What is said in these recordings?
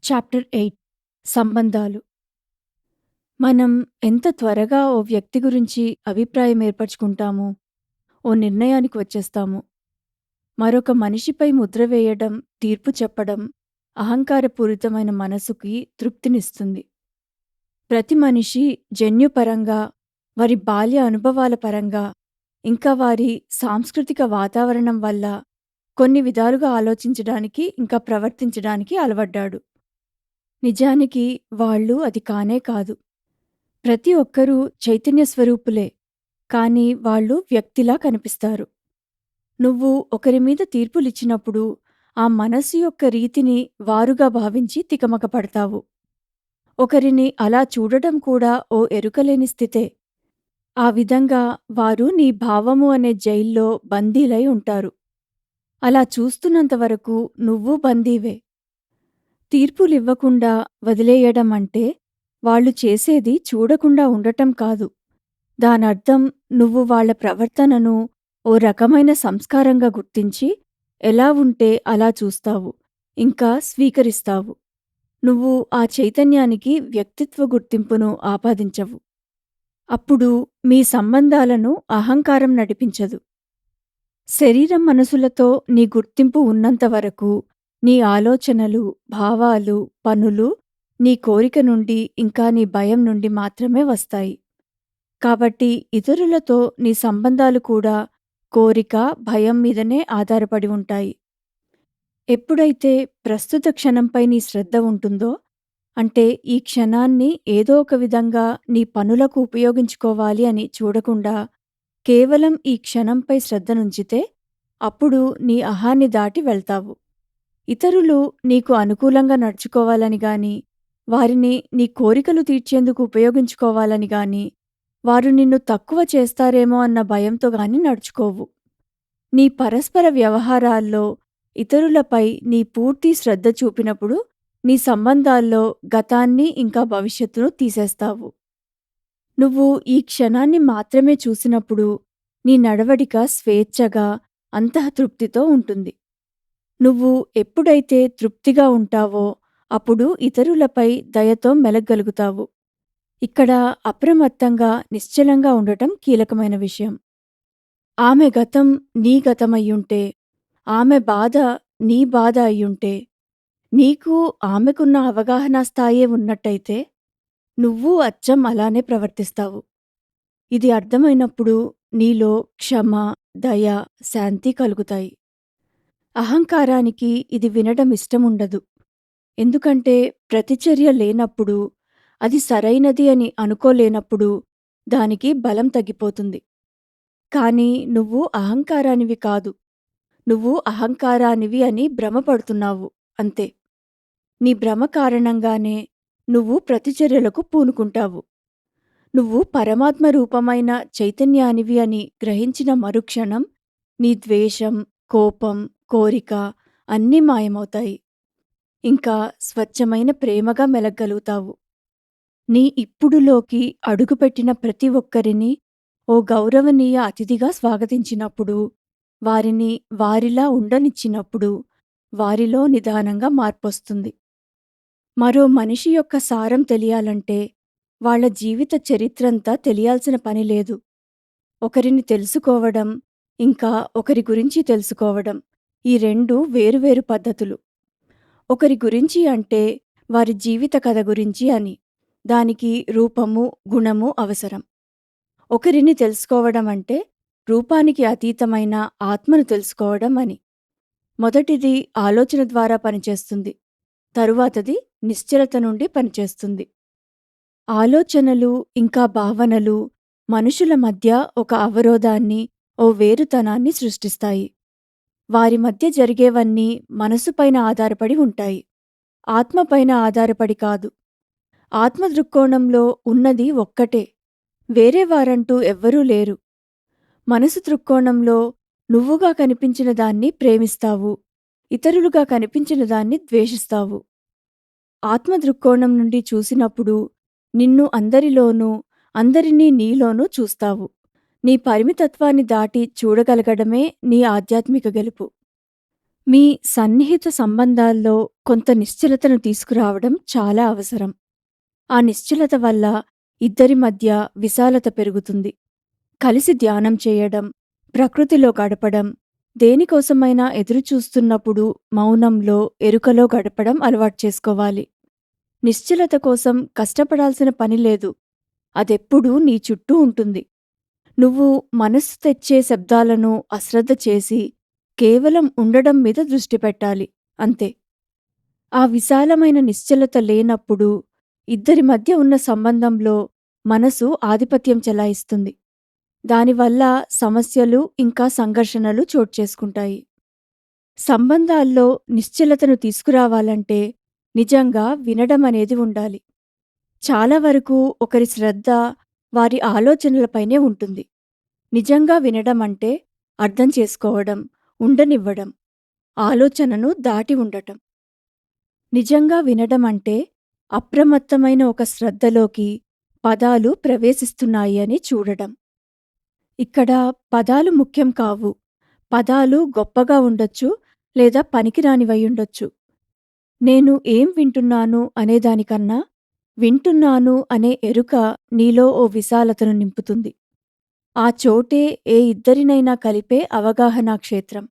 Chapter 8 సంబంధాలు. మనం ఎంత త్వరగా ఓ వ్యక్తి గురించి అభిప్రాయం ఏర్పరచుకుంటామో, ఓ నిర్ణయానికి వచ్చేస్తామో, మరొక మనిషిపై ముద్ర వేయడం, తీర్పు చెప్పడం, అహంకారపూరితమైన మనసుకి తృప్తినిస్తుంది. ప్రతి మనిషి జన్యుపరంగా, వారి బాల్య అనుభవాల పరంగా, ఇంకా వారి సాంస్కృతిక వాతావరణం వల్ల కొన్ని విధాలుగా ఆలోచించడానికి, ఇంకా ప్రవర్తించడానికి అలవడ్డాడు. నిజానికి వాళ్ళు అది కానే కాదు. ప్రతి ఒక్కరూ చైతన్య స్వరూపులే. కానీ వాళ్ళు వ్యక్తిలా కనిపిస్తారు. నువ్వు ఒకరి మీద తీర్పులిచ్చినప్పుడు, ఆ మనసు యొక్క రీతిని వారుగా భావించి తికమక పడతావు. ఒకరిని అలా చూడటం కూడా ఓ ఎరుకలేని స్థితే. ఆ విధంగా వారు నీ భావము అనే జైల్లో బందీలై ఉంటారు. అలా చూస్తున్నంత వరకు నువ్వూ బందీవే. తీర్పులివ్వకుండా వదిలేయడం అంటే, వాళ్ళు చేసేది చూడకుండా ఉండటం కాదు. దానర్థం నువ్వు వాళ్ళ ప్రవర్తనను ఓ రకమైన సంస్కారంగా గుర్తించి, ఎలా ఉంటే అలా చూస్తావు, ఇంకా స్వీకరిస్తావు. నువ్వు ఆ చైతన్యానికి వ్యక్తిత్వ గుర్తింపును ఆపాదించవు. అప్పుడు మీ సంబంధాలను అహంకారం నడిపించదు. శరీరం మనసులతో నీ గుర్తింపు ఉన్నంత వరకు నీ ఆలోచనలు, భావాలు, పనులు నీ కోరిక నుండి ఇంకా నీ భయం నుండి మాత్రమే వస్తాయి. కాబట్టి ఇతరులతో నీ సంబంధాలు కూడా కోరిక, భయం మీదనే ఆధారపడి ఉంటాయి. ఎప్పుడైతే ప్రస్తుత క్షణంపై నీ శ్రద్ధ ఉంటుందో, అంటే ఈ క్షణాన్ని ఏదో ఒక విధంగా నీ పనులకు ఉపయోగించుకోవాలి అని చూడకుండా కేవలం ఈ క్షణంపై శ్రద్ధనుంచితే, అప్పుడు నీ అహాన్ని దాటి వెళ్తావు. ఇతరులు నీకు అనుకూలంగా నడుచుకోవాలని గాని, వారిని నీ కోరికలు తీర్చేందుకు ఉపయోగించుకోవాలని గాని, వారు నిన్ను తక్కువ చేస్తారేమో అన్న భయంతో గాని నడుచుకోవు. నీ పరస్పర వ్యవహారాల్లో ఇతరులపై నీ పూర్తి శ్రద్ధ చూపినప్పుడు, నీ సంబంధాల్లో గతాన్ని ఇంకా భవిష్యత్తును తీసేస్తావు. నువ్వు ఈ క్షణాన్ని మాత్రమే చూసినప్పుడు, నీ నడవడిక స్వేచ్ఛగా, అంతఃతృప్తితో ఉంటుంది. నువ్వు ఎప్పుడైతే తృప్తిగా ఉంటావో, అప్పుడు ఇతరులపై దయతో మెలగ్గలుగుతావు. ఇక్కడ అప్రమత్తంగా, నిశ్చలంగా ఉండటం కీలకమైన విషయం. ఆమె గతం నీ గతమయ్యుంటే, ఆమె బాధ నీ బాధ అయ్యుంటే, నీకు ఆమెకున్న అవగాహనా స్థాయే ఉన్నట్టయితే, నువ్వూ అచ్చం అలానే ప్రవర్తిస్తావు. ఇది అర్థమైనప్పుడు నీలో క్షమ, దయ, శాంతి కలుగుతాయి. అహంకారానికి ఇది వినడం ఇష్టముండదు. ఎందుకంటే ప్రతిచర్య లేనప్పుడు, అది సరైనది అని అనుకోలేనప్పుడు దానికి బలం తగ్గిపోతుంది. కానీ నువ్వు అహంకారానివి కాదు. నువ్వు అహంకారానివి అని భ్రమపడుతున్నావు అంతే. నీ భ్రమ కారణంగానే నువ్వు ప్రతిచర్యలకు పూనుకుంటావు. నువ్వు పరమాత్మ రూపమైన చైతన్యానివి అని గ్రహించిన మరుక్షణం నీ ద్వేషం, కోపం, కోరిక అన్నీ మాయమవుతాయి. ఇంకా స్వచ్ఛమైన ప్రేమగా మెలగ్గలుగుతావు. నీ ఇప్పుడులోకి అడుగుపెట్టిన ప్రతి ఒక్కరిని ఓ గౌరవనీయ అతిథిగా స్వాగతించినప్పుడు, వారిని వారిలా ఉండనిచ్చినప్పుడు, వారిలో నిదానంగా మార్పొస్తుంది. మరో మనిషి యొక్క సారం తెలియాలంటే, వాళ్ళ జీవిత చరిత్రంతా తెలియాల్సిన పని లేదు. ఒకరిని తెలుసుకోవడం, ఇంకా ఒకరి గురించి తెలుసుకోవడం, ఈ రెండూ వేరువేరు పద్ధతులు. ఒకరి గురించి అంటే వారి జీవిత కథ గురించి అని. దానికి రూపము, గుణము అవసరం. ఒకరిని తెలుసుకోవడం అంటే రూపానికి అతీతమైన ఆత్మను తెలుసుకోవడం అని. మొదటిది ఆలోచన ద్వారా పనిచేస్తుంది. తరువాతది నిశ్చలత నుండి పనిచేస్తుంది. ఆలోచనలు ఇంకా భావనలు మనుషుల మధ్య ఒక అవరోధాన్ని, ఓ వేరుతనాన్ని సృష్టిస్తాయి. వారి మధ్య జరిగేవన్నీ మనసుపైన ఆధారపడి ఉంటాయి. ఆత్మపైన ఆధారపడి కాదు. ఆత్మ దృక్కోణంలో ఉన్నది ఒక్కటే. వేరే వారంటూ ఎవ్వరూ లేరు. మనసు దృక్కోణంలో నువ్వుగా కనిపించిన దాన్ని ప్రేమిస్తావు. ఇతరులుగా కనిపించిన దాన్ని ద్వేషిస్తావు. ఆత్మ దృక్కోణం నుండి చూసినప్పుడు నిన్ను అందరిలోనూ, అందరినీ నీలోనూ చూస్తావు. నీ పరిమితత్వాన్ని దాటి చూడగలగడమే నీ ఆధ్యాత్మిక గెలుపు. మీ సన్నిహిత సంబంధాల్లో కొంత నిశ్చలతను తీసుకురావడం చాలా అవసరం. ఆ నిశ్చలత వల్ల ఇద్దరి మధ్య విశాలత పెరుగుతుంది. కలిసి ధ్యానం చేయడం, ప్రకృతిలో గడపడం, దేనికోసమైనా ఎదురుచూస్తున్నప్పుడు మౌనంలో, ఎరుకలో గడపడం అలవాటు చేసుకోవాలి. నిశ్చలత కోసం కష్టపడాల్సిన పని లేదు. అదెప్పుడూ నీ చుట్టూ ఉంటుంది. నువ్వు మనస్సు తెచ్చే శబ్దాలను అశ్రద్ధ చేసి, కేవలం ఉండడం మీద దృష్టి పెట్టాలి. అంతే. ఆ విశాలమైన నిశ్చలత లేనప్పుడు ఇద్దరి మధ్య ఉన్న సంబంధంలో మనసు ఆధిపత్యం చెలాయిస్తుంది. దానివల్ల సమస్యలు ఇంకా సంఘర్షణలు చోటుచేసుకుంటాయి. సంబంధాల్లో నిశ్చలతను తీసుకురావాలంటే నిజంగా వినడం అనేది ఉండాలి. చాలా వరకు ఒకరి శ్రద్ధ వారి ఆలోచనలపైనే ఉంటుంది. నిజంగా వినడం అంటే అర్థం చేసుకోవడం, ఉండనివ్వడం, ఆలోచనను దాటి ఉండటం. నిజంగా వినడం అంటే అప్రమత్తమైన ఒక శ్రద్ధలోకి పదాలు ప్రవేశిస్తున్నాయి అని చూడడం. ఇక్కడ పదాలు ముఖ్యం కావు. పదాలు గొప్పగా ఉండొచ్చు లేదా పనికిరానివయ్యుండొచ్చు. నేను ఏం వింటున్నాను అనేదానికన్నా, వింటున్నాను అనే ఎరుక నీలో ఓ విశాలతను నింపుతుంది. ఆ చోటే ఏ ఇద్దరినైనా కలిపే అవగాహనా క్షేత్రం.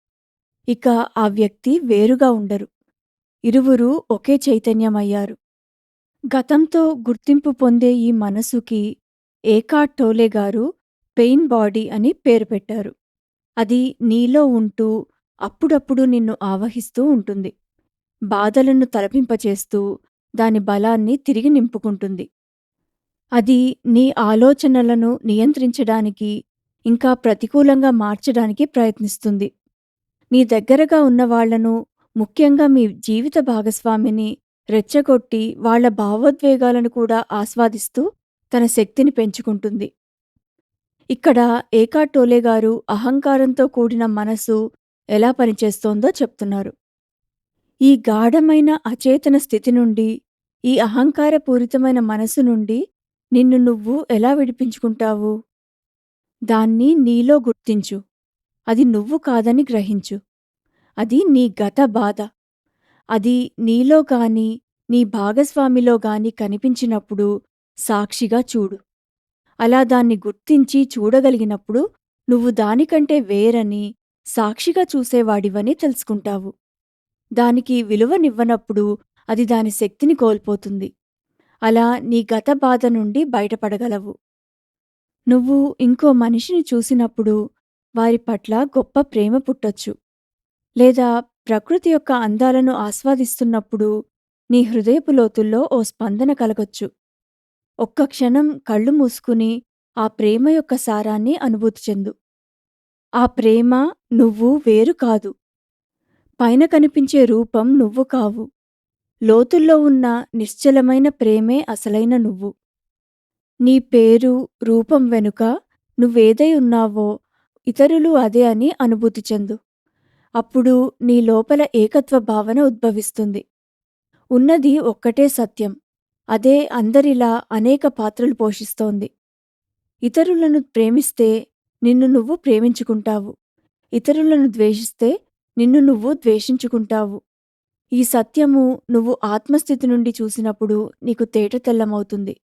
ఇక ఆ వ్యక్తి వేరుగా ఉండరు. ఇరువురూ ఒకే చైతన్యమయ్యారు. గతంతో గుర్తింపు పొందే ఈ మనసుకి ఏకార్ట్ టోలే గారు పెయిన్ బాడీ అని పేరు పెట్టారు. అది నీలో ఉంటూ అప్పుడప్పుడు నిన్ను ఆవహిస్తూ ఉంటుంది. బాధలను తలపింపచేస్తూ దాని బలాన్ని తిరిగి నింపుకుంటుంది. అది నీ ఆలోచనలను నియంత్రించడానికి, ఇంకా ప్రతికూలంగా మార్చడానికి ప్రయత్నిస్తుంది. నీ దగ్గరగా ఉన్నవాళ్లను, ముఖ్యంగా మీ జీవిత భాగస్వామిని రెచ్చగొట్టి వాళ్ళ భావోద్వేగాలను కూడా ఆస్వాదిస్తూ తన శక్తిని పెంచుకుంటుంది. ఇక్కడ ఏకార్ట్ టోలే గారు అహంకారంతో కూడిన మనసు ఎలా పనిచేస్తోందో చెప్తున్నారు. ఈ గాఢమైన అచేతన స్థితి నుండి, ఈ అహంకారపూరితమైన మనసు నుండి నిన్ను నువ్వు ఎలా విడిపించుకుంటావు? దాన్ని నీలో గుర్తించు. అది నువ్వు కాదని గ్రహించు. అది నీ గత బాధ. అది నీలో గాని, నీ భాగస్వామిలో గాని కనిపించినప్పుడు సాక్షిగా చూడు. అలా దాన్ని గుర్తించి చూడగలిగినప్పుడు నువ్వు దానికంటే వేరని, సాక్షిగా చూసేవాడివని తెలుసుకుంటావు. దానికి విలువనివ్వనప్పుడు అది దాని శక్తిని కోల్పోతుంది. అలా నీ గత బాధ నుండి బయటపడగలవు. నువ్వు ఇంకో మనిషిని చూసినప్పుడు వారి పట్ల గొప్ప ప్రేమ పుట్టొచ్చు. లేదా ప్రకృతి యొక్క అందాలను ఆస్వాదిస్తున్నప్పుడు నీ హృదయపు లోతుల్లో ఓ స్పందన కలగొచ్చు. ఒక్క క్షణం కళ్ళు మూసుకుని ఆ ప్రేమ యొక్క సారాన్ని అనుభూతి చెందు. ఆ ప్రేమ నువ్వు వేరు కాదు. పైన కనిపించే రూపం నువ్వు కావు. లోతుల్లో ఉన్న నిశ్చలమైన ప్రేమే అసలైన నువ్వు. నీ పేరు, రూపం వెనుక నువ్వేదై ఉన్నావో ఇతరులు అదే అని అనుభూతి చెందు. అప్పుడు నీ లోపల ఏకత్వ భావన ఉద్భవిస్తుంది. ఉన్నది ఒక్కటే సత్యం. అదే అందరిలా అనేక పాత్రలు పోషిస్తోంది. ఇతరులను ప్రేమిస్తే నిన్ను నువ్వు ప్రేమించుకుంటావు. ఇతరులను ద్వేషిస్తే నిన్ను నువ్వు ద్వేషించుకుంటావు. ఈ సత్యము నువ్వు ఆత్మస్థితి నుండి చూసినప్పుడు నీకు తేటతెల్లమవుతుంది.